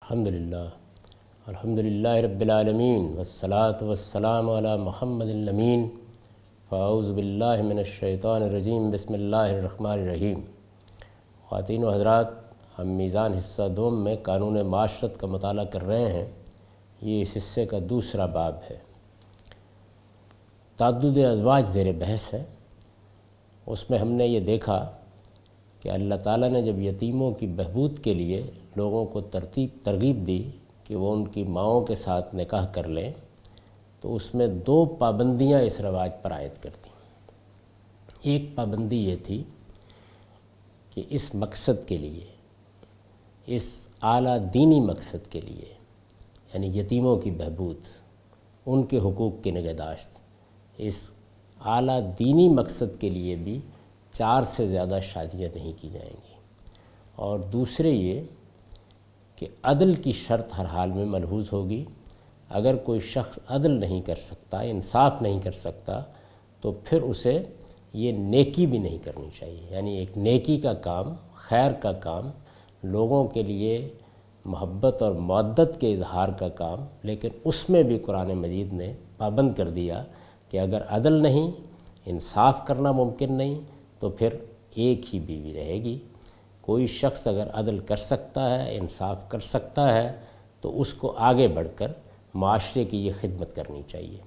الحمدللہ رب العالمین والصلاة والسلام علی محمد الامین فاعوذ باللہ من الشیطان الرجیم بسم اللہ الرحمن الرحیم۔ خواتین و حضرات، ہم میزان حصہ دوم میں قانون معاشرت کا مطالعہ کر رہے ہیں۔ یہ اس حصے کا دوسرا باب ہے۔ تعدد ازواج زیر بحث ہے۔ اس میں ہم نے یہ دیکھا کہ اللہ تعالیٰ نے جب یتیموں کی بہبود کے لیے لوگوں کو ترغیب دی کہ وہ ان کی ماؤں کے ساتھ نکاح کر لیں، تو اس میں دو پابندیاں اس رواج پر عائد کر دیں۔ ایک پابندی یہ تھی کہ اس مقصد کے لیے، اس اعلیٰ دینی مقصد کے لیے، یعنی یتیموں کی بہبود، ان کے حقوق کی نگہداشت، اس اعلیٰ دینی مقصد کے لیے بھی 4 سے زیادہ شادیاں نہیں کی جائیں گی۔ اور دوسرے یہ کہ عدل کی شرط ہر حال میں ملحوظ ہوگی۔ اگر کوئی شخص عدل نہیں کر سکتا، انصاف نہیں کر سکتا، تو پھر اسے یہ نیکی بھی نہیں کرنی چاہیے، یعنی ایک نیکی کا کام، خیر کا کام، لوگوں کے لیے محبت اور مودت کے اظہار کا کام، لیکن اس میں بھی قرآن مجید نے پابند کر دیا کہ اگر عدل نہیں، انصاف کرنا ممکن نہیں، تو پھر ایک ہی بیوی رہے گی۔ کوئی شخص اگر عدل کر سکتا ہے، انصاف کر سکتا ہے، تو اس کو آگے بڑھ کر معاشرے کی یہ خدمت کرنی چاہیے۔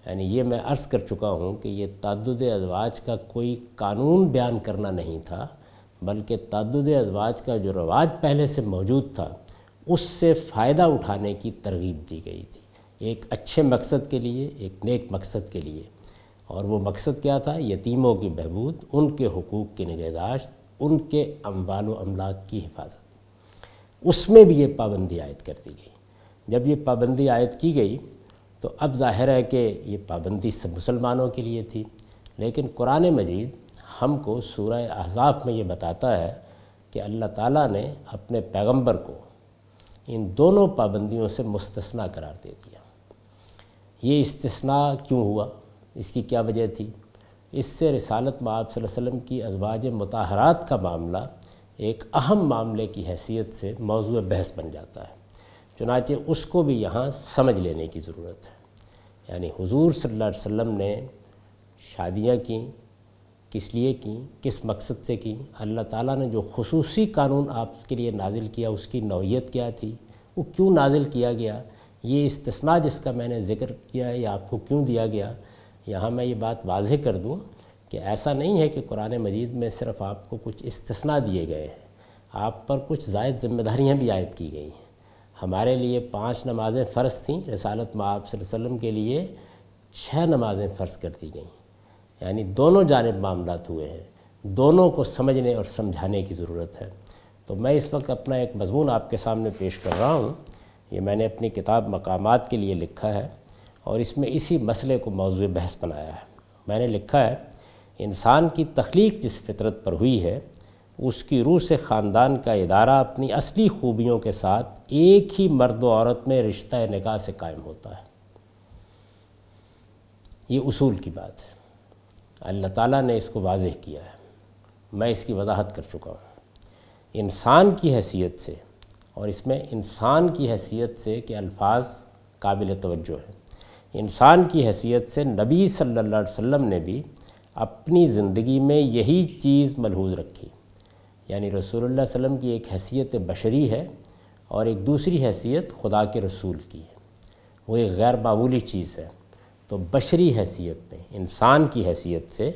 یعنی یہ میں عرض کر چکا ہوں کہ یہ تعدد ازواج کا کوئی قانون بیان کرنا نہیں تھا، بلکہ تعدد ازواج کا جو رواج پہلے سے موجود تھا، اس سے فائدہ اٹھانے کی ترغیب دی گئی تھی، ایک اچھے مقصد کے لیے، ایک نیک مقصد کے لیے۔ اور وہ مقصد کیا تھا؟ یتیموں کی بہبود، ان کے حقوق کی نگہداشت، ان کے اموال و املاک کی حفاظت۔ اس میں بھی یہ پابندی عائد کر دی گئی۔ جب یہ پابندی عائد کی گئی تو اب ظاہر ہے کہ یہ پابندی سب مسلمانوں کے لیے تھی، لیکن قرآن مجید ہم کو سورہ احزاب میں یہ بتاتا ہے کہ اللہ تعالیٰ نے اپنے پیغمبر کو ان دونوں پابندیوں سے مستثنیٰ قرار دے دیا۔ یہ استثناء کیوں ہوا؟ اس کی کیا وجہ تھی؟ اس سے رسالت مآب صلی اللہ علیہ وسلم کی ازواج مطہرات کا معاملہ ایک اہم معاملے کی حیثیت سے موضوع بحث بن جاتا ہے۔ چنانچہ اس کو بھی یہاں سمجھ لینے کی ضرورت ہے۔ یعنی حضور صلی اللہ علیہ وسلم نے شادیاں کیں، کس لیے کیں، کس مقصد سے کیں؟ اللہ تعالیٰ نے جو خصوصی قانون آپ کے لیے نازل کیا، اس کی نوعیت کیا تھی؟ وہ کیوں نازل کیا گیا؟ یہ استثناء جس کا میں نے ذکر کیا ہے، یہ آپ کو کیوں دیا گیا؟ یہاں میں یہ بات واضح کر دوں کہ ایسا نہیں ہے کہ قرآن مجید میں صرف آپ کو کچھ استثناء دیے گئے ہیں، آپ پر کچھ زائد ذمہ داریاں بھی عائد کی گئی ہیں۔ ہمارے لیے 5 نمازیں فرض تھیں، رسالت مآب صلی اللہ علیہ وسلم کے لیے 6 نمازیں فرض کر دی گئیں۔ یعنی دونوں جانب معاملات ہوئے ہیں، دونوں کو سمجھنے اور سمجھانے کی ضرورت ہے۔ تو میں اس وقت اپنا ایک مضمون آپ کے سامنے پیش کر رہا ہوں۔ یہ میں نے اپنی کتاب مقامات کے لیے لکھا ہے، اور اس میں اسی مسئلے کو موضوع بحث بنایا ہے۔ میں نے لکھا ہے، انسان کی تخلیق جس فطرت پر ہوئی ہے، اس کی روح سے خاندان کا ادارہ اپنی اصلی خوبیوں کے ساتھ ایک ہی مرد و عورت میں رشتہ نکاح سے قائم ہوتا ہے۔ یہ اصول کی بات ہے، اللہ تعالیٰ نے اس کو واضح کیا ہے، میں اس کی وضاحت کر چکا ہوں۔ انسان کی حیثیت سے، اور اس میں انسان کی حیثیت سے کہ الفاظ قابل توجہ ہیں، انسان کی حیثیت سے نبی صلی اللہ علیہ وسلم نے بھی اپنی زندگی میں یہی چیز ملحوظ رکھی۔ یعنی رسول اللہ صلی اللہ علیہ وسلم کی ایک حیثیت بشری ہے، اور ایک دوسری حیثیت خدا کے رسول کی ہے، وہ ایک غیر معمولی چیز ہے۔ تو بشری حیثیت میں، انسان کی حیثیت سے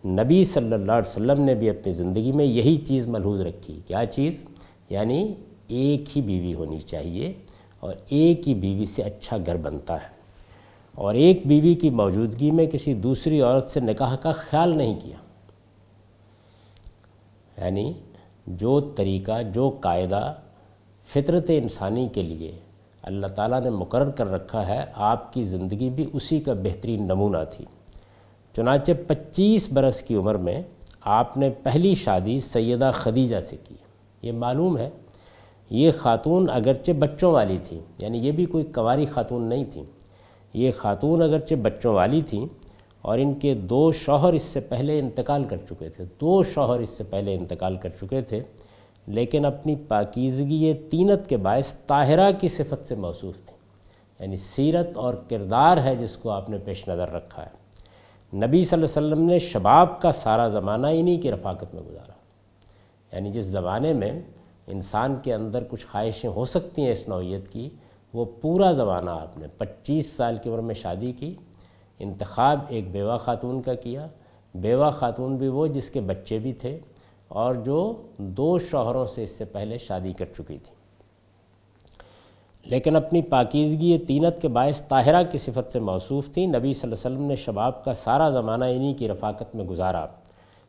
نبی صلی اللہ علیہ وسلم نے بھی اپنی زندگی میں یہی چیز ملحوظ رکھی۔ کیا چیز؟ یعنی ایک ہی بیوی ہونی چاہیے، اور ایک ہی بیوی سے اچھا گھر بنتا ہے، اور ایک بیوی کی موجودگی میں کسی دوسری عورت سے نکاح کا خیال نہیں کیا۔ یعنی جو طریقہ، جو قاعدہ فطرت انسانی کے لیے اللہ تعالیٰ نے مقرر کر رکھا ہے، آپ کی زندگی بھی اسی کا بہترین نمونہ تھی۔ چنانچہ 25 برس کی عمر میں آپ نے پہلی شادی سیدہ خدیجہ سے کی۔ یہ معلوم ہے، یہ خاتون اگرچہ بچوں والی تھی، یعنی یہ بھی کوئی کنواری خاتون نہیں تھی۔ یہ خاتون اگرچہ بچوں والی تھیں، اور ان کے 2 شوہر اس سے پہلے انتقال کر چکے تھے، 2 شوہر اس سے پہلے انتقال کر چکے تھے، لیکن اپنی پاکیزگی طینت کے باعث طاہرہ کی صفت سے موصوف تھیں، یعنی سیرت اور کردار ہے جس کو آپ نے پیش نظر رکھا ہے۔ نبی صلی اللہ علیہ وسلم نے شباب کا سارا زمانہ انہی کی رفاقت میں گزارا، یعنی جس زمانے میں انسان کے اندر کچھ خواہشیں ہو سکتی ہیں اس نوعیت کی، وہ پورا زمانہ آپ نے 25 سال کی عمر میں شادی کی، انتخاب ایک بیوہ خاتون کا کیا، بیوہ خاتون بھی وہ جس کے بچے بھی تھے اور جو 2 شوہروں سے اس سے پہلے شادی کر چکی تھی، لیکن اپنی پاکیزگی طینت کے باعث طاہرہ کی صفت سے موصوف تھی۔ نبی صلی اللہ علیہ وسلم نے شباب کا سارا زمانہ انہی کی رفاقت میں گزارا۔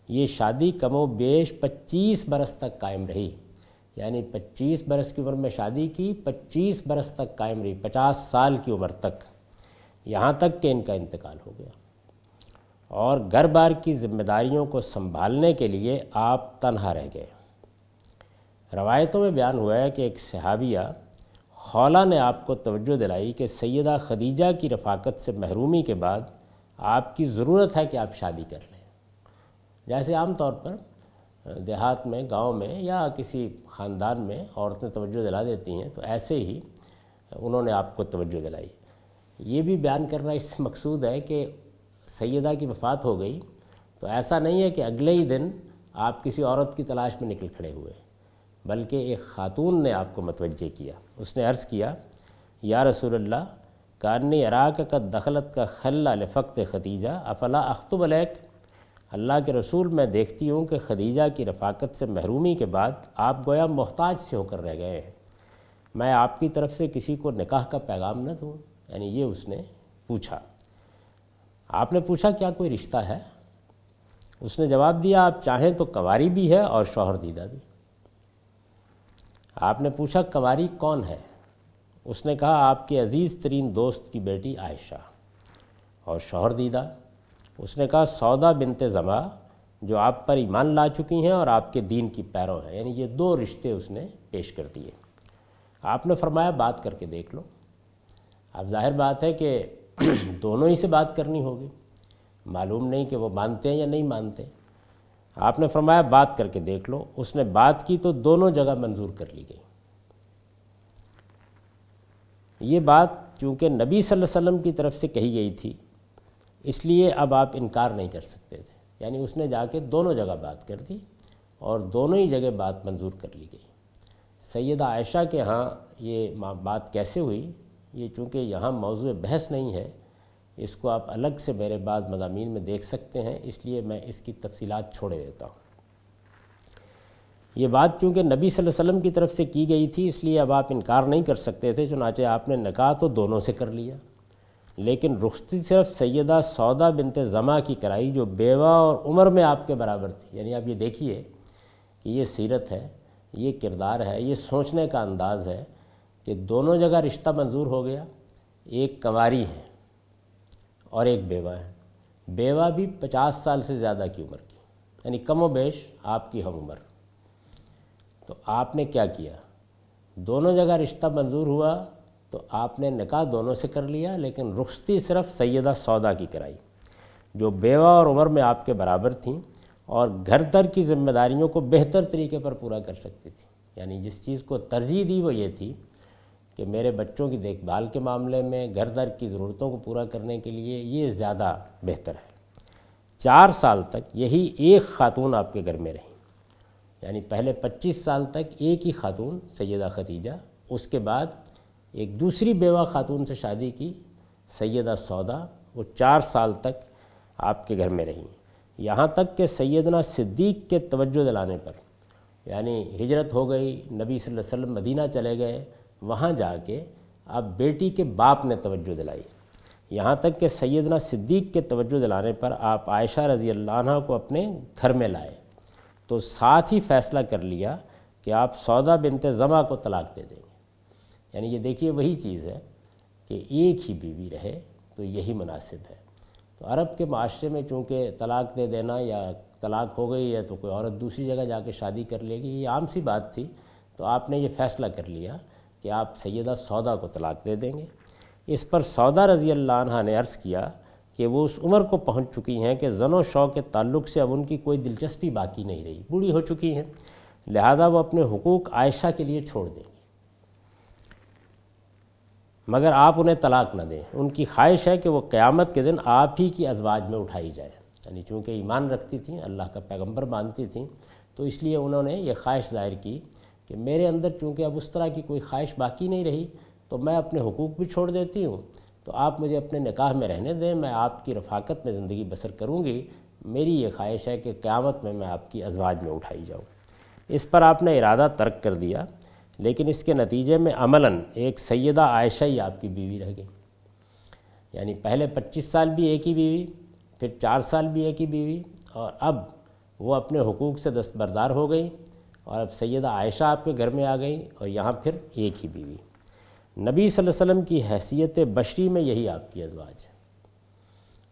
یہ شادی کم و بیش 25 برس تک قائم رہی، یعنی 25 برس کی عمر میں شادی کی، 25 برس تک قائم رہی، 50 سال کی عمر تک، یہاں تک کہ ان کا انتقال ہو گیا۔ اور گھر بار کی ذمہ داریوں کو سنبھالنے کے لیے آپ تنہا رہ گئے۔ روایتوں میں بیان ہوا ہے کہ ایک صحابیہ خولہ نے آپ کو توجہ دلائی کہ سیدہ خدیجہ کی رفاقت سے محرومی کے بعد آپ کی ضرورت ہے کہ آپ شادی کر لیں۔ جیسے عام طور پر دیہات میں، گاؤں میں یا کسی خاندان میں عورتیں توجہ دلا دیتی ہیں، تو ایسے ہی انہوں نے آپ کو توجہ دلائی۔ یہ بھی بیان کرنا اس سے مقصود ہے کہ سیدہ کی وفات ہو گئی تو ایسا نہیں ہے کہ اگلے ہی دن آپ کسی عورت کی تلاش میں نکل کھڑے ہوئے، بلکہ ایک خاتون نے آپ کو متوجہ کیا۔ اس نے عرض کیا، یا رسول اللہ، کانی اراک قد دخلت کا خلا لفقت خدیجہ افلا اخطب علیک۔ اللہ کے رسول، میں دیکھتی ہوں کہ خدیجہ کی رفاقت سے محرومی کے بعد آپ گویا محتاج سے ہو کر رہ گئے ہیں، میں آپ کی طرف سے کسی کو نکاح کا پیغام نہ دوں؟ یعنی یہ اس نے پوچھا۔ آپ نے پوچھا کیا کوئی رشتہ ہے؟ اس نے جواب دیا، آپ چاہیں تو کنواری بھی ہے اور شوہر دیدہ بھی۔ آپ نے پوچھا کنواری کون ہے؟ اس نے کہا آپ کے عزیز ترین دوست کی بیٹی عائشہ۔ اور شوہر دیدہ؟ اس نے کہا سودا بنت زمع، جو آپ پر ایمان لا چکی ہیں اور آپ کے دین کی پیرو ہیں۔ یعنی یہ 2 رشتے اس نے پیش کر دیے۔ آپ نے فرمایا بات کر کے دیکھ لو۔ اب ظاہر بات ہے کہ دونوں ہی سے بات کرنی ہوگی، معلوم نہیں کہ وہ مانتے ہیں یا نہیں مانتے۔ آپ نے فرمایا بات کر کے دیکھ لو۔ اس نے بات کی تو دونوں جگہ منظور کر لی گئی۔ یہ بات چونکہ نبی صلی اللہ علیہ وسلم کی طرف سے کہی گئی تھی، اس لیے اب آپ انکار نہیں کر سکتے تھے، یعنی اس نے جا کے دونوں جگہ بات کر دی اور دونوں ہی جگہ بات منظور کر لی گئی۔ سیدہ عائشہ کے ہاں یہ بات کیسے ہوئی، یہ چونکہ یہاں موضوع بحث نہیں ہے، اس کو آپ الگ سے میرے بعض مضامین میں دیکھ سکتے ہیں، اس لیے میں اس کی تفصیلات چھوڑے دیتا ہوں۔ یہ بات چونکہ نبی صلی اللہ علیہ وسلم کی طرف سے کی گئی تھی، اس لیے اب آپ انکار نہیں کر سکتے تھے، چنانچہ آپ نے نکاح تو دونوں سے کر لیا، لیکن رخصتی صرف سیدہ سودا بنت زمع کی کرائی، جو بیوہ اور عمر میں آپ کے برابر تھی۔ یعنی آپ یہ دیکھیے کہ یہ سیرت ہے، یہ کردار ہے، یہ سوچنے کا انداز ہے کہ دونوں جگہ رشتہ منظور ہو گیا۔ ایک کنواری ہے اور ایک بیوہ ہے، بیوہ بھی 50 سال سے زیادہ کی عمر کی، یعنی کم و بیش آپ کی ہم عمر۔ تو آپ نے کیا کیا؟ دونوں جگہ رشتہ منظور ہوا تو آپ نے نکاح دونوں سے کر لیا، لیکن رخصتی صرف سیدہ سودا کی کرائی، جو بیوہ اور عمر میں آپ کے برابر تھیں اور گھر در کی ذمہ داریوں کو بہتر طریقے پر پورا کر سکتی تھی۔ یعنی جس چیز کو ترجیح دی وہ یہ تھی کہ میرے بچوں کی دیکھ بھال کے معاملے میں، گھر در کی ضرورتوں کو پورا کرنے کے لیے یہ زیادہ بہتر ہے۔ 4 سال تک یہی ایک خاتون آپ کے گھر میں رہی، یعنی پہلے 25 سال تک ایک ہی خاتون سیدہ خدیجہ، اس کے بعد ایک دوسری بیوہ خاتون سے شادی کی سیدہ سودا، وہ 4 سال تک آپ کے گھر میں رہیں، یہاں تک کہ سیدنا صدیق کے توجہ دلانے پر، یعنی ہجرت ہو گئی، نبی صلی اللہ علیہ وسلم مدینہ چلے گئے، وہاں جا کے اب بیٹی کے باپ نے توجہ دلائی، یہاں تک کہ سیدنا صدیق کے توجہ دلانے پر آپ عائشہ رضی اللہ عنہ کو اپنے گھر میں لائے، تو ساتھ ہی فیصلہ کر لیا کہ آپ سودا بنت زمع کو طلاق دے دیں گے۔ یعنی یہ دیکھیے وہی چیز ہے کہ ایک ہی بیوی رہے تو یہی مناسب ہے۔ تو عرب کے معاشرے میں چونکہ طلاق دے دینا یا طلاق ہو گئی ہے تو کوئی عورت دوسری جگہ جا کے شادی کر لے گی، یہ عام سی بات تھی، تو آپ نے یہ فیصلہ کر لیا کہ آپ سیدہ سودا کو طلاق دے دیں گے۔ اس پر سودا رضی اللہ عنہ نے عرض کیا کہ وہ اس عمر کو پہنچ چکی ہیں کہ زن و شوق کے تعلق سے اب ان کی کوئی دلچسپی باقی نہیں رہی، بوڑھی ہو چکی ہیں، لہذا وہ اپنے حقوق عائشہ کے لیے چھوڑ دیں گی، مگر آپ انہیں طلاق نہ دیں۔ ان کی خواہش ہے کہ وہ قیامت کے دن آپ ہی کی ازواج میں اٹھائی جائے، یعنی چونکہ ایمان رکھتی تھیں، اللہ کا پیغمبر مانتی تھیں، تو اس لیے انہوں نے یہ خواہش ظاہر کی کہ میرے اندر چونکہ اب اس طرح کی کوئی خواہش باقی نہیں رہی تو میں اپنے حقوق بھی چھوڑ دیتی ہوں، تو آپ مجھے اپنے نکاح میں رہنے دیں، میں آپ کی رفاقت میں زندگی بسر کروں گی، میری یہ خواہش ہے کہ قیامت میں آپ کی ازواج میں اٹھائی جاؤں۔ اس پر آپ نے ارادہ ترک کر دیا، لیکن اس کے نتیجے میں عملاً ایک سیدہ عائشہ ہی آپ کی بیوی رہ گئی، یعنی پہلے 25 سال بھی ایک ہی بیوی، پھر 4 سال بھی ایک ہی بیوی، اور اب وہ اپنے حقوق سے دستبردار ہو گئی اور اب سیدہ عائشہ آپ کے گھر میں آ گئی، اور یہاں پھر ایک ہی بیوی۔ نبی صلی اللہ علیہ وسلم کی حیثیت بشری میں یہی آپ کی ازواج ہے،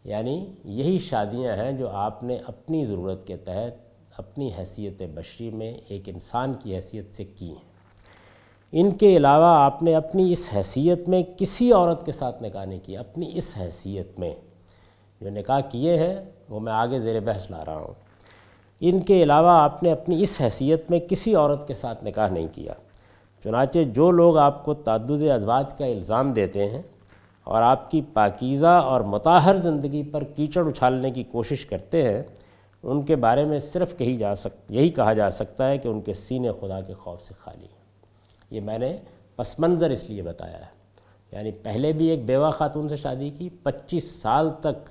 یعنی یہی شادیاں ہیں جو آپ نے اپنی ضرورت کے تحت اپنی حیثیت بشری میں ایک انسان کی حیثیت سے کی ہیں۔ ان کے علاوہ آپ نے اپنی اس حیثیت میں کسی عورت کے ساتھ نکاح نہیں کیا، اپنی اس حیثیت میں جو نکاح کیے ہیں وہ میں آگے زیر بحث لا رہا ہوں۔ ان کے علاوہ آپ نے اپنی اس حیثیت میں کسی عورت کے ساتھ نکاح نہیں کیا۔ چنانچہ جو لوگ آپ کو تعدد ازواج کا الزام دیتے ہیں اور آپ کی پاکیزہ اور مطہر زندگی پر کیچڑ اچھالنے کی کوشش کرتے ہیں، ان کے بارے میں صرف یہی کہا جا سکتا ہے کہ ان کے سینے خدا کے خوف سے خالی ہیں۔ یہ میں نے پس منظر اس لیے بتایا ہے، یعنی پہلے بھی ایک بیوہ خاتون سے شادی کی، 25 سال تک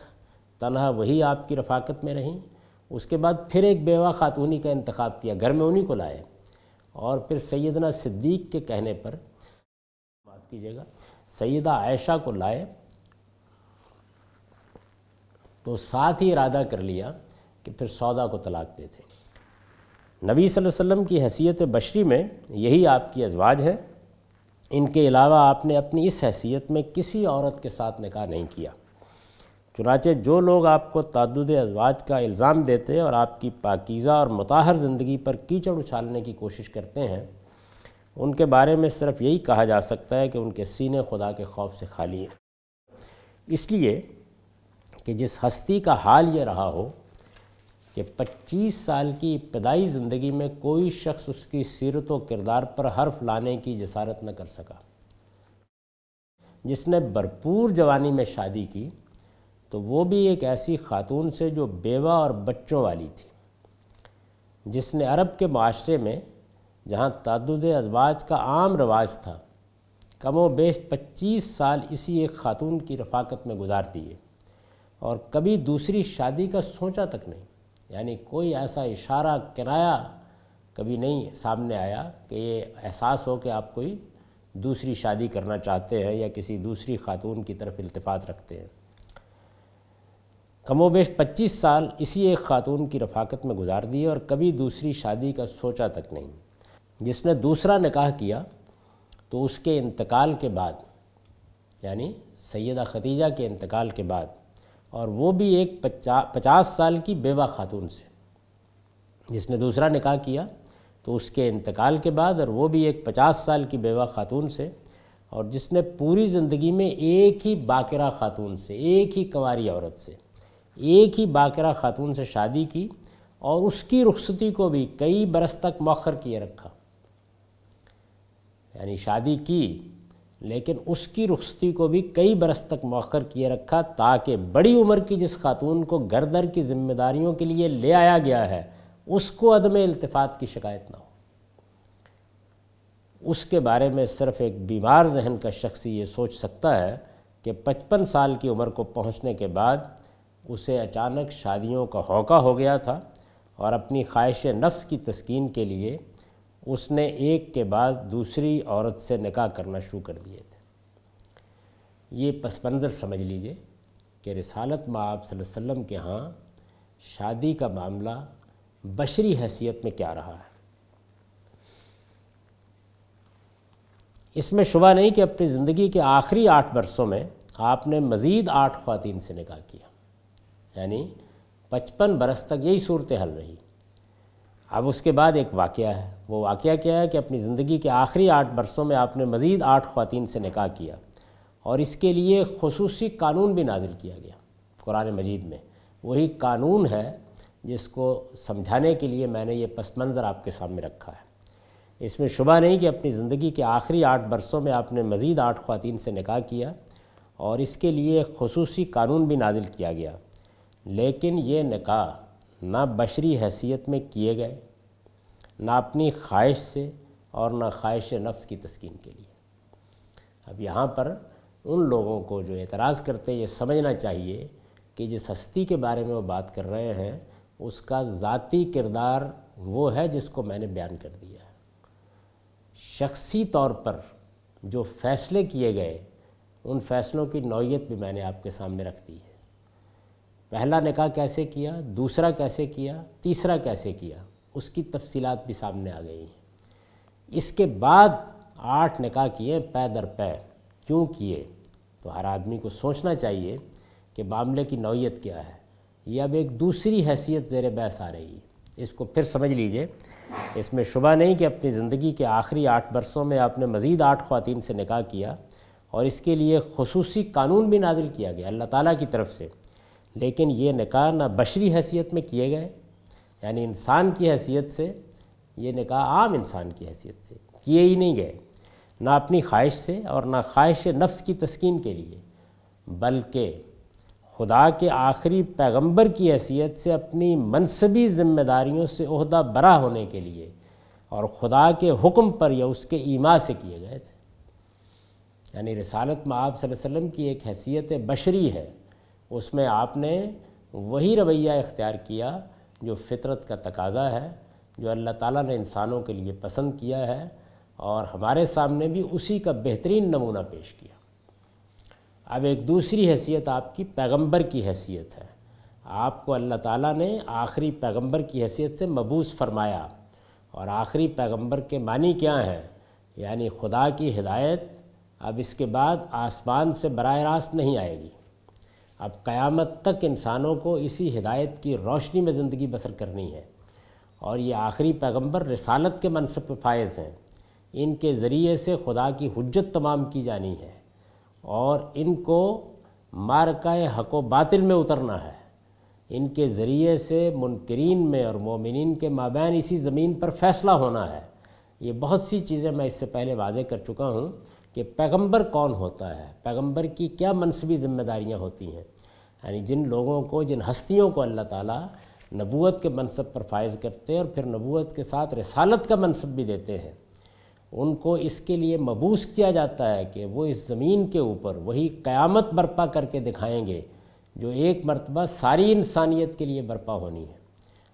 تنہا وہی آپ کی رفاقت میں رہیں، اس کے بعد پھر ایک بیوہ خاتونی کا انتخاب کیا، گھر میں انہی کو لائے، اور پھر سیدنا صدیق کے کہنے پر، معاف کیجیے گا، سیدہ عائشہ کو لائے، تو ساتھ ہی ارادہ کر لیا کہ پھر سودا کو طلاق دے دیں۔ نبی صلی اللہ علیہ وسلم کی حیثیت بشری میں یہی آپ کی ازواج ہیں۔ ان کے علاوہ آپ نے اپنی اس حیثیت میں کسی عورت کے ساتھ نکاح نہیں کیا۔ چنانچہ جو لوگ آپ کو تعدد ازواج کا الزام دیتے اور آپ کی پاکیزہ اور مطہر زندگی پر کیچڑ اچھالنے کی کوشش کرتے ہیں، ان کے بارے میں صرف یہی کہا جا سکتا ہے کہ ان کے سینے خدا کے خوف سے خالی ہیں۔ اس لیے کہ جس ہستی کا حال یہ رہا ہو کہ 25 سال کی ابتدائی زندگی میں کوئی شخص اس کی سیرت و کردار پر حرف لانے کی جسارت نہ کر سکا، جس نے بھرپور جوانی میں شادی کی تو وہ بھی ایک ایسی خاتون سے جو بیوہ اور بچوں والی تھی، جس نے عرب کے معاشرے میں جہاں تعدد ازواج کا عام رواج تھا، کم و بیش 25 سال اسی ایک خاتون کی رفاقت میں گزار دیے اور کبھی دوسری شادی کا سوچا تک نہیں، یعنی کوئی ایسا اشارہ کنایا کبھی نہیں سامنے آیا کہ یہ احساس ہو کہ آپ کوئی دوسری شادی کرنا چاہتے ہیں یا کسی دوسری خاتون کی طرف التفات رکھتے ہیں۔ کم و بیش 25 سال اسی ایک خاتون کی رفاقت میں گزار دیے اور کبھی دوسری شادی کا سوچا تک نہیں۔ جس نے دوسرا نکاح کیا تو اس کے انتقال کے بعد، یعنی سیدہ خدیجہ کے انتقال کے بعد، اور وہ بھی ایک 50 سال کی بیوہ خاتون سے، جس نے دوسرا نکاح کیا تو اس کے انتقال کے بعد، اور وہ بھی ایک 50 سال کی بیوہ خاتون سے، اور جس نے پوری زندگی میں ایک ہی باقرہ خاتون سے، ایک ہی کنواری عورت سے، ایک ہی باقرہ خاتون سے شادی کی اور اس کی رخصتی کو بھی کئی برس تک مؤخر کیے رکھا، یعنی شادی کی لیکن اس کی رخصتی کو بھی کئی برس تک مؤخر کیے رکھا، تاکہ بڑی عمر کی جس خاتون کو گھر در کی ذمہ داریوں کے لیے لے آیا گیا ہے اس کو عدم التفات کی شکایت نہ ہو۔ اس کے بارے میں صرف ایک بیمار ذہن کا شخص یہ سوچ سکتا ہے کہ 55 سال کی عمر کو پہنچنے کے بعد اسے اچانک شادیوں کا ہوکہ ہو گیا تھا اور اپنی خواہش نفس کی تسکین کے لیے اس نے ایک کے بعد دوسری عورت سے نکاح کرنا شروع کر دیے تھے۔ یہ پس منظر سمجھ لیجئے کہ رسالت مآب صلی اللہ علیہ وسلم کے ہاں شادی کا معاملہ بشری حیثیت میں کیا رہا ہے۔ اس میں شبہ نہیں کہ اپنی زندگی کے آخری 8 برسوں میں آپ نے مزید 8 خواتین سے نکاح کیا، یعنی 55 برس تک یہی صورتحال رہی۔ اب اس کے بعد ایک واقعہ ہے، وہ واقعہ کیا ہے کہ اپنی زندگی کے آخری 8 برسوں میں آپ نے مزید 8 خواتین سے نکاح کیا، اور اس کے لیے خصوصی قانون بھی نازل کیا گیا قرآن مجید میں۔ وہی قانون ہے جس کو سمجھانے کے لیے میں نے یہ پس منظر آپ کے سامنے رکھا ہے۔ اس میں شبہ نہیں کہ اپنی زندگی کے آخری 8 برسوں میں آپ نے مزید 8 خواتین سے نکاح کیا اور اس کے لیے ایک خصوصی قانون بھی نازل کیا گیا، لیکن یہ نکاح نہ بشری حیثیت میں کیے گئے، نہ اپنی خواہش سے اور نہ خواہش نفس کی تسکین کے لیے۔ اب یہاں پر ان لوگوں کو جو اعتراض کرتے یہ سمجھنا چاہیے کہ جس ہستی کے بارے میں وہ بات کر رہے ہیں اس کا ذاتی کردار وہ ہے جس کو میں نے بیان کر دیا ہے۔ شخصی طور پر جو فیصلے کیے گئے ان فیصلوں کی نوعیت بھی میں نے آپ کے سامنے رکھ دی ہے۔ پہلا نکاح کیسے کیا، دوسرا کیسے کیا، تیسرا کیسے کیا، اس کی تفصیلات بھی سامنے آ گئی ہیں۔ اس کے بعد 8 نکاح کیے پے در پے، کیوں کیے؟ تو ہر آدمی کو سوچنا چاہیے کہ معاملے کی نوعیت کیا ہے۔ یہ اب ایک دوسری حیثیت زیر بحث آ رہی ہے، اس کو پھر سمجھ لیجئے۔ اس میں شبہ نہیں کہ اپنی زندگی کے آخری 8 برسوں میں آپ نے مزید 8 خواتین سے نکاح کیا اور اس کے لیے خصوصی قانون بھی نازل کیا گیا اللہ تعالیٰ کی طرف سے، لیکن یہ نکاح نہ بشری حیثیت میں کیے گئے، یعنی انسان کی حیثیت سے، یہ نکاح عام انسان کی حیثیت سے کیے ہی نہیں گئے، نہ اپنی خواہش سے اور نہ خواہش نفس کی تسکین کے لیے، بلکہ خدا کے آخری پیغمبر کی حیثیت سے اپنی منصبی ذمہ داریوں سے عہدہ برا ہونے کے لیے اور خدا کے حکم پر یا اس کے ایما سے کیے گئے تھے۔ یعنی رسالت میں آپ صلی اللہ علیہ وسلم کی ایک حیثیت بشری ہے، اس میں آپ نے وہی رویہ اختیار کیا جو فطرت کا تقاضا ہے، جو اللہ تعالیٰ نے انسانوں کے لیے پسند کیا ہے، اور ہمارے سامنے بھی اسی کا بہترین نمونہ پیش کیا۔ اب ایک دوسری حیثیت آپ کی پیغمبر کی حیثیت ہے۔ آپ کو اللہ تعالیٰ نے آخری پیغمبر کی حیثیت سے مبعوث فرمایا، اور آخری پیغمبر کے معنی کیا ہیں؟ یعنی خدا کی ہدایت اب اس کے بعد آسمان سے براہ راست نہیں آئے گی، اب قیامت تک انسانوں کو اسی ہدایت کی روشنی میں زندگی بسر کرنی ہے، اور یہ آخری پیغمبر رسالت کے منصب پہ فائز ہیں، ان کے ذریعے سے خدا کی حجت تمام کی جانی ہے، اور ان کو معرکہ حق و باطل میں اترنا ہے، ان کے ذریعے سے منکرین میں اور مومنین کے مابین اسی زمین پر فیصلہ ہونا ہے۔ یہ بہت سی چیزیں میں اس سے پہلے واضح کر چکا ہوں کہ پیغمبر کون ہوتا ہے، پیغمبر کی کیا منصبی ذمہ داریاں ہوتی ہیں۔ یعنی جن لوگوں کو، جن ہستیوں کو اللہ تعالیٰ نبوت کے منصب پر فائز کرتے ہیں اور پھر نبوت کے ساتھ رسالت کا منصب بھی دیتے ہیں، ان کو اس کے لیے مبعوث کیا جاتا ہے کہ وہ اس زمین کے اوپر وہی قیامت برپا کر کے دکھائیں گے جو ایک مرتبہ ساری انسانیت کے لیے برپا ہونی ہے۔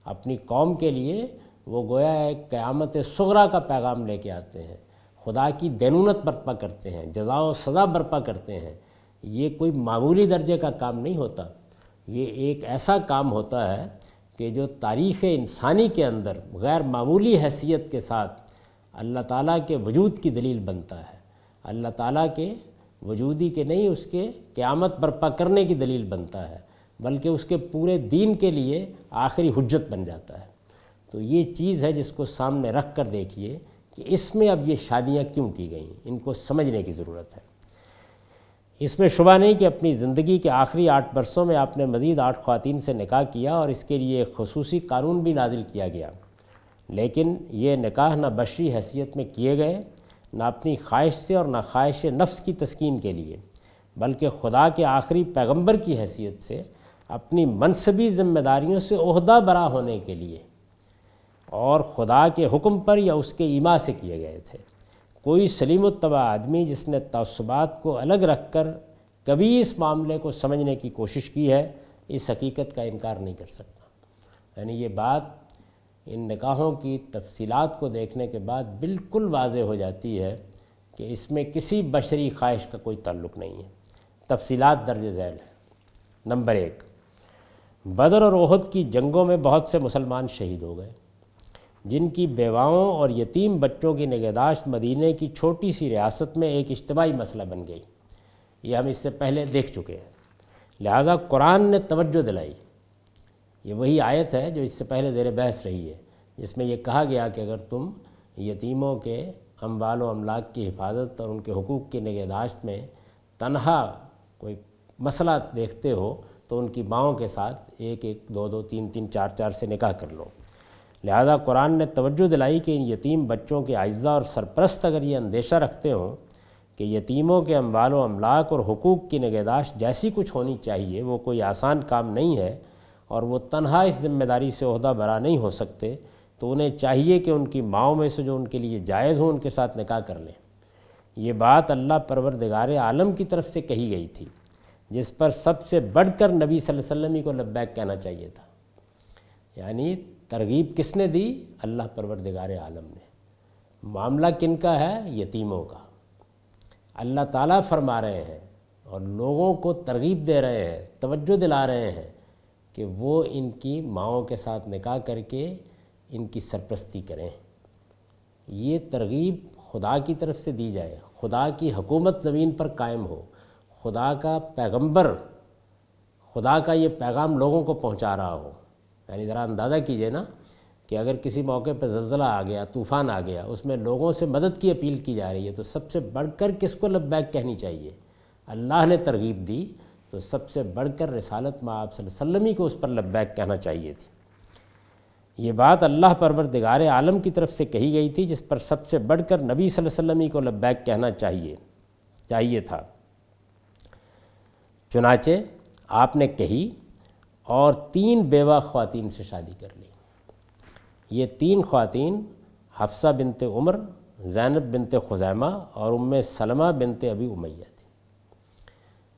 اپنی قوم کے لیے وہ گویا ایک قیامت صغریٰ کا پیغام لے کے آتے ہیں، خدا کی دینونت برپا کرتے ہیں، جزا و سزا برپا کرتے ہیں۔ یہ کوئی معمولی درجے کا کام نہیں ہوتا، یہ ایک ایسا کام ہوتا ہے کہ جو تاریخ انسانی کے اندر غیر معمولی حیثیت کے ساتھ اللہ تعالیٰ کے وجود کی دلیل بنتا ہے، اللہ تعالیٰ کے وجودی کے نہیں، اس کے قیامت برپا کرنے کی دلیل بنتا ہے، بلکہ اس کے پورے دین کے لیے آخری حجت بن جاتا ہے۔ تو یہ چیز ہے جس کو سامنے رکھ کر دیکھیے کہ اس میں اب یہ شادیاں کیوں کی گئیں، ان کو سمجھنے کی ضرورت ہے۔ اس میں شبہ نہیں کہ اپنی زندگی کے آخری 8 برسوں میں آپ نے مزید 8 خواتین سے نکاح کیا اور اس کے لیے ایک خصوصی قانون بھی نازل کیا گیا، لیکن یہ نکاح نہ بشری حیثیت میں کیے گئے، نہ اپنی خواہش سے اور نہ خواہش نفس کی تسکین کے لیے، بلکہ خدا کے آخری پیغمبر کی حیثیت سے اپنی منصبی ذمہ داریوں سے عہدہ برا ہونے کے لیے اور خدا کے حکم پر یا اس کے ایما سے کیے گئے تھے۔ کوئی سلیم الطبع آدمی جس نے تعصبات کو الگ رکھ کر کبھی اس معاملے کو سمجھنے کی کوشش کی ہے، اس حقیقت کا انکار نہیں کر سکتا۔ یعنی یہ بات ان نکاحوں کی تفصیلات کو دیکھنے کے بعد بالکل واضح ہو جاتی ہے کہ اس میں کسی بشری خواہش کا کوئی تعلق نہیں ہے۔ تفصیلات درج ذیل ہیں۔ نمبر 1، بدر اور احد کی جنگوں میں بہت سے مسلمان شہید ہو گئے، جن کی بیواؤں اور یتیم بچوں کی نگہداشت مدینہ کی چھوٹی سی ریاست میں ایک اجتماعی مسئلہ بن گئی۔ یہ ہم اس سے پہلے دیکھ چکے ہیں، لہٰذا قرآن نے توجہ دلائی۔ یہ وہی آیت ہے جو اس سے پہلے زیر بحث رہی ہے، جس میں یہ کہا گیا کہ اگر تم یتیموں کے اموال و املاک کی حفاظت اور ان کے حقوق کی نگہداشت میں تنہا کوئی مسئلہ دیکھتے ہو تو ان کی ماؤں کے ساتھ ایک ایک دو دو تین تین چار چار سے نکاح کر لو۔ لہذا قرآن نے توجہ دلائی کہ ان یتیم بچوں کے اعزہ اور سرپرست اگر یہ اندیشہ رکھتے ہوں کہ یتیموں کے اموال و املاک اور حقوق کی نگہداشت جیسی کچھ ہونی چاہیے وہ کوئی آسان کام نہیں ہے اور وہ تنہا اس ذمہ داری سے عہدہ برا نہیں ہو سکتے، تو انہیں چاہیے کہ ان کی ماؤں میں سے جو ان کے لیے جائز ہوں ان کے ساتھ نکاح کر لیں۔ یہ بات اللہ پروردگار عالم کی طرف سے کہی گئی تھی، جس پر سب سے بڑھ کر نبی صلی اللہ علیہ وسلم ہی کو لبیک کہنا چاہیے تھا۔ یعنی ترغیب کس نے دی؟ اللہ پروردگار عالم نے۔ معاملہ کن کا ہے؟ یتیموں کا۔ اللہ تعالیٰ فرما رہے ہیں اور لوگوں کو ترغیب دے رہے ہیں، توجہ دلا رہے ہیں کہ وہ ان کی ماؤں کے ساتھ نکاح کر کے ان کی سرپرستی کریں۔ یہ ترغیب خدا کی طرف سے دی جائے، خدا کی حکومت زمین پر قائم ہو، خدا کا پیغمبر خدا کا یہ پیغام لوگوں کو پہنچا رہا ہو۔ یعنی ذرا اندازہ کیجئے نا کہ اگر کسی موقع پہ زلزلہ آ گیا، طوفان آ گیا، اس میں لوگوں سے مدد کی اپیل کی جا رہی ہے، تو سب سے بڑھ کر کس کو لبیک کہنی چاہیے؟ اللہ نے ترغیب دی تو سب سے بڑھ کر رسالت مآب صلی اللہ علیہ وسلم ہی کو اس پر لبیک کہنا چاہیے تھی۔ یہ بات اللہ پروردگار عالم کی طرف سے کہی گئی تھی، جس پر سب سے بڑھ کر نبی صلی اللہ علیہ وسلم ہی کو لبیک کہنا چاہیے تھا۔ چنانچہ آپ نے کہی اور 3 بیوہ خواتین سے شادی کر لی۔ یہ 3 خواتین حفصہ بنت عمر، زینب بنت خزیمہ اور ام سلمہ بنت ابی امیہ تھی۔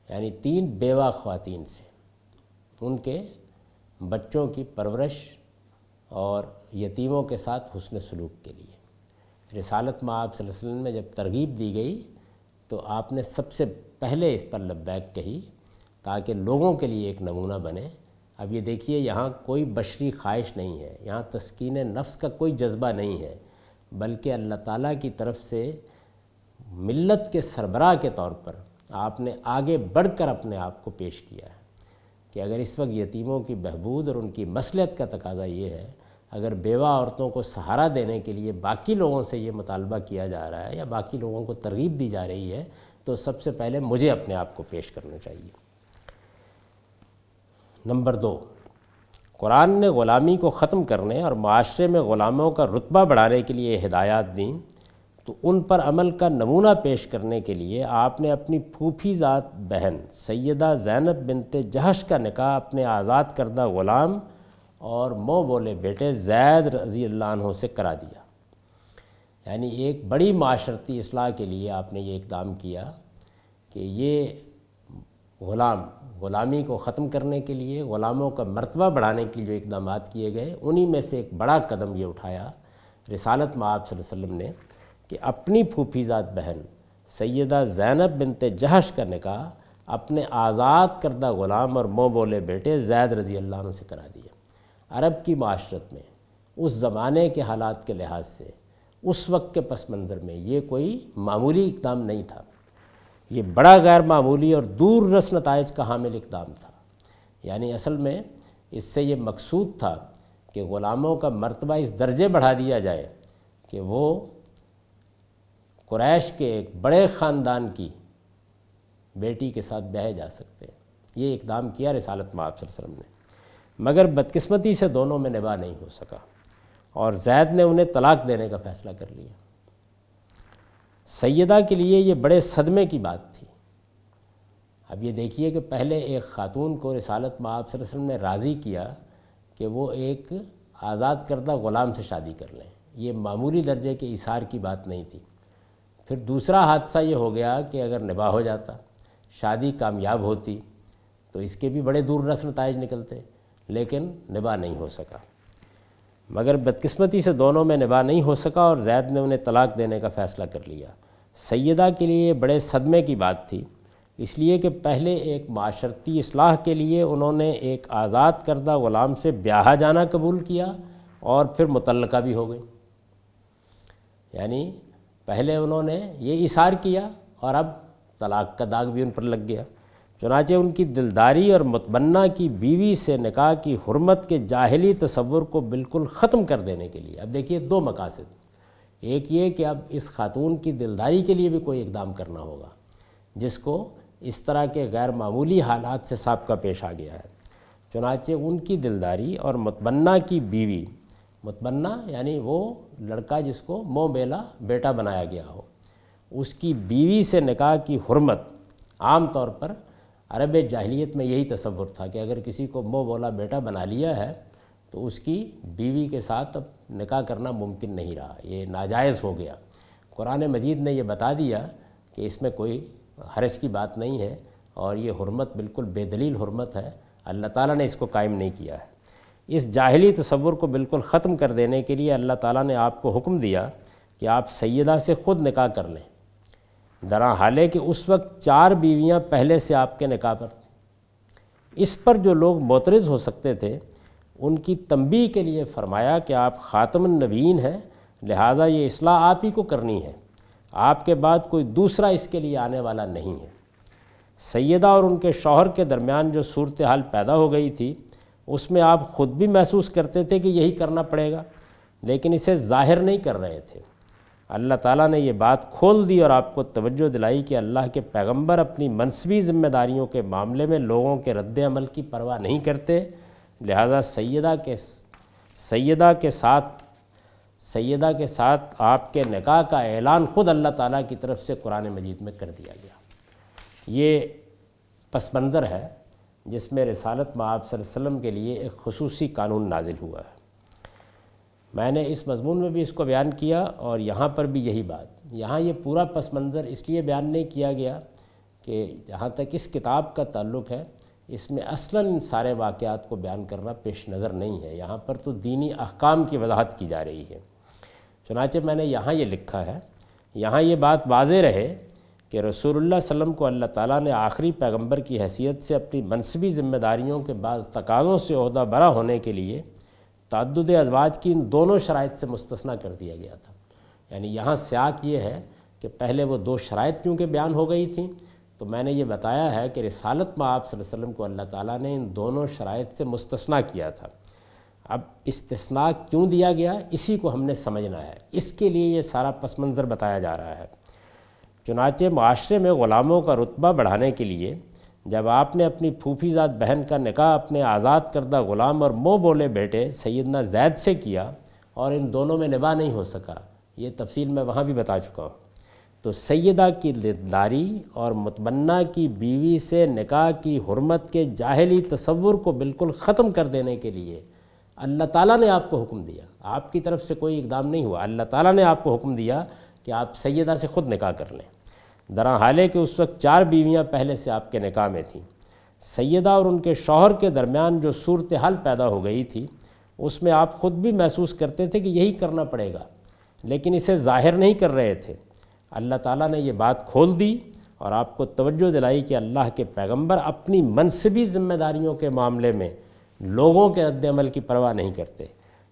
یعنی 3 بیوہ خواتین سے ان کے بچوں کی پرورش اور یتیموں کے ساتھ حسن سلوک کے لیے رسالت مآب صلی اللہ علیہ وسلم میں جب ترغیب دی گئی تو آپ نے سب سے پہلے اس پر لبیک کہی تاکہ لوگوں کے لیے ایک نمونہ بنے۔ اب یہ دیکھیے یہاں کوئی بشری خواہش نہیں ہے، یہاں تسکین نفس کا کوئی جذبہ نہیں ہے، بلکہ اللہ تعالیٰ کی طرف سے ملت کے سربراہ کے طور پر آپ نے آگے بڑھ کر اپنے آپ کو پیش کیا ہے کہ اگر اس وقت یتیموں کی بہبود اور ان کی مصلحت کا تقاضا یہ ہے، اگر بیوہ عورتوں کو سہارا دینے کے لیے باقی لوگوں سے یہ مطالبہ کیا جا رہا ہے یا باقی لوگوں کو ترغیب دی جا رہی ہے، تو سب سے پہلے مجھے اپنے آپ کو پیش کرنا چاہیے۔ نمبر 2، قرآن نے غلامی کو ختم کرنے اور معاشرے میں غلاموں کا رتبہ بڑھانے کے لیے ہدایات دیں، تو ان پر عمل کا نمونہ پیش کرنے کے لیے آپ نے اپنی پھوپھی ذات بہن سیدہ زینب بنت جہش کا نکاح اپنے آزاد کردہ غلام اور مو بولے بیٹے زید رضی اللہ عنہ سے کرا دیا۔ یعنی ایک بڑی معاشرتی اصلاح کے لیے آپ نے یہ اقدام کیا کہ یہ غلامی کو ختم کرنے کے لیے، غلاموں کا مرتبہ بڑھانے کے لیے جو اقدامات کیے گئے، انہی میں سے ایک بڑا قدم یہ اٹھایا رسالت مآب صلی اللہ علیہ وسلم نے کہ اپنی پھوپھی ذات بہن سیدہ زینب بنت جہش کا نکاح اپنے آزاد کردہ غلام اور مو بولے بیٹے زید رضی اللہ عنہ سے کرا دیا۔ عرب کی معاشرت میں اس زمانے کے حالات کے لحاظ سے، اس وقت کے پس منظر میں یہ کوئی معمولی اقدام نہیں تھا، یہ بڑا غیر معمولی اور دور رس نتائج کا حامل اقدام تھا۔ یعنی اصل میں اس سے یہ مقصود تھا کہ غلاموں کا مرتبہ اس درجے بڑھا دیا جائے کہ وہ قریش کے ایک بڑے خاندان کی بیٹی کے ساتھ بیاہے جا سکتے ہیں۔ یہ اقدام کیا رسالت مآب صلی اللہ علیہ وسلم نے، مگر بدقسمتی سے دونوں میں نباہ نہیں ہو سکا اور زید نے انہیں طلاق دینے کا فیصلہ کر لیا۔ سیدہ کے لیے یہ بڑے صدمے کی بات تھی۔ اب یہ دیکھیے کہ پہلے ایک خاتون کو رسالت مآب صلی اللہ علیہ وسلم نے راضی کیا کہ وہ ایک آزاد کردہ غلام سے شادی کر لیں، یہ معمولی درجے کے ایثار کی بات نہیں تھی۔ پھر دوسرا حادثہ یہ ہو گیا کہ اگر نباہ ہو جاتا، شادی کامیاب ہوتی، تو اس کے بھی بڑے دور رس نتائج نکلتے، لیکن نباہ نہیں ہو سکا۔ مگر بدقسمتی سے دونوں میں نباہ نہیں ہو سکا اور زید نے انہیں طلاق دینے کا فیصلہ کر لیا۔ سیدہ کے لیے بڑے صدمے کی بات تھی، اس لیے کہ پہلے ایک معاشرتی اصلاح کے لیے انہوں نے ایک آزاد کردہ غلام سے بیاہا جانا قبول کیا اور پھر مطلقہ بھی ہو گئی۔ یعنی پہلے انہوں نے یہ اصرار کیا اور اب طلاق کا داغ بھی ان پر لگ گیا۔ چنانچہ ان کی دلداری اور متبنہ کی بیوی سے نکاح کی حرمت کے جاہلی تصور کو بالکل ختم کر دینے کے لیے اب دیکھیے 2 مقاصد، ایک یہ کہ اب اس خاتون کی دلداری کے لیے بھی کوئی اقدام کرنا ہوگا جس کو اس طرح کے غیر معمولی حالات سے سابقہ پیش آ گیا ہے۔ چنانچہ ان کی دلداری اور متمنہ کی بیوی، متمنہ یعنی وہ لڑکا جس کو مو بیلا بیٹا بنایا گیا ہو، اس کی بیوی سے نکاح کی حرمت عام طور پر عرب جاہلیت میں یہی تصور تھا کہ اگر کسی کو مو بولا بیٹا بنا لیا ہے تو اس کی بیوی کے ساتھ اب نکاح کرنا ممکن نہیں رہا، یہ ناجائز ہو گیا۔ قرآن مجید نے یہ بتا دیا کہ اس میں کوئی حرج کی بات نہیں ہے اور یہ حرمت بالکل بے دلیل حرمت ہے، اللہ تعالیٰ نے اس کو قائم نہیں کیا ہے۔ اس جاہلی تصور کو بالکل ختم کر دینے کے لیے اللہ تعالیٰ نے آپ کو حکم دیا کہ آپ سیدہ سے خود نکاح کر لیں، درحال کہ اس وقت 4 بیویاں پہلے سے آپ کے نکاح پر تھیں۔ اس پر جو لوگ معترض ہو سکتے تھے ان کی تنبیہ کے لیے فرمایا کہ آپ خاتم النبیین ہیں، لہٰذا یہ اصلاح آپ ہی کو کرنی ہے، آپ کے بعد کوئی دوسرا اس کے لیے آنے والا نہیں ہے۔ سیدہ اور ان کے شوہر کے درمیان جو صورتحال پیدا ہو گئی تھی اس میں آپ خود بھی محسوس کرتے تھے کہ یہی کرنا پڑے گا، لیکن اسے ظاہر نہیں کر رہے تھے۔ اللہ تعالیٰ نے یہ بات کھول دی اور آپ کو توجہ دلائی کہ اللہ کے پیغمبر اپنی منصبی ذمہ داریوں کے معاملے میں لوگوں کے رد عمل کی پرواہ نہیں کرتے، لہٰذا سیدہ کے ساتھ آپ کے نکاح کا اعلان خود اللہ تعالیٰ کی طرف سے قرآن مجید میں کر دیا گیا۔ یہ پس منظر ہے جس میں رسالت مآب صلی اللہ علیہ وسلم کے لیے ایک خصوصی قانون نازل ہوا ہے۔ میں نے اس مضمون میں بھی اس کو بیان کیا اور یہاں پر بھی یہی بات۔ یہاں یہ پورا پس منظر اس لیے بیان نہیں کیا گیا کہ جہاں تک اس کتاب کا تعلق ہے اس میں اصلاً ان سارے واقعات کو بیان کرنا پیش نظر نہیں ہے، یہاں پر تو دینی احکام کی وضاحت کی جا رہی ہے۔ چنانچہ میں نے یہاں یہ لکھا ہے، یہاں یہ بات واضح رہے کہ رسول اللہ صلی اللہ علیہ وسلم کو اللہ تعالیٰ نے آخری پیغمبر کی حیثیت سے اپنی منصبی ذمہ داریوں کے بعض تقاضوں سے عہدہ برا ہونے کے لیے تعدد ازواج کی ان دونوں شرائط سے مستثنیٰ کر دیا گیا تھا۔ یعنی یہاں سیاق یہ ہے کہ پہلے وہ 2 شرائط کیونکہ بیان ہو گئی تھیں تو میں نے یہ بتایا ہے کہ رسالت مآب صلی اللہ علیہ وسلم کو اللہ تعالیٰ نے ان دونوں شرائط سے مستثنیٰ کیا تھا۔ اب استثناء کیوں دیا گیا اسی کو ہم نے سمجھنا ہے، اس کے لیے یہ سارا پس منظر بتایا جا رہا ہے۔ چنانچہ معاشرے میں غلاموں کا رتبہ بڑھانے کے لیے جب آپ نے اپنی پھوپھی زاد بہن کا نکاح اپنے آزاد کردہ غلام اور مو بولے بیٹے سیدنا زید سے کیا اور ان دونوں میں نباہ نہیں ہو سکا، یہ تفصیل میں وہاں بھی بتا چکا ہوں، تو سیدہ کی دلداری اور متمنہ کی بیوی سے نکاح کی حرمت کے جاہلی تصور کو بالکل ختم کر دینے کے لیے اللہ تعالیٰ نے آپ کو حکم دیا، آپ کی طرف سے کوئی اقدام نہیں ہوا، اللہ تعالیٰ نے آپ کو حکم دیا کہ آپ سیدہ سے خود نکاح کر لیں، درحال کہ اس وقت 4 بیویاں پہلے سے آپ کے نکاح میں تھیں۔ سیدہ اور ان کے شوہر کے درمیان جو صورتحال پیدا ہو گئی تھی اس میں آپ خود بھی محسوس کرتے تھے کہ یہی کرنا پڑے گا، لیکن اسے ظاہر نہیں کر رہے تھے۔ اللہ تعالیٰ نے یہ بات کھول دی اور آپ کو توجہ دلائی کہ اللہ کے پیغمبر اپنی منصبی ذمہ داریوں کے معاملے میں لوگوں کے رد عمل کی پرواہ نہیں کرتے،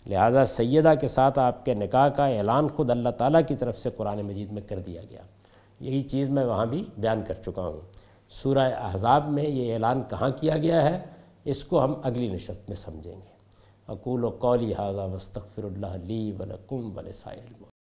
لہٰذا سیدہ کے ساتھ آپ کے نکاح کا اعلان خود اللہ تعالیٰ کی طرف سے قرآن مجید میں کر دیا گیا۔ یہی چیز میں وہاں بھی بیان کر چکا ہوں۔ سورہ احزاب میں یہ اعلان کہاں کیا گیا ہے اس کو ہم اگلی نشست میں سمجھیں گے۔ اقول قولی ھذا واستغفر اللہ لی ولکم ولسائر المؤمنین۔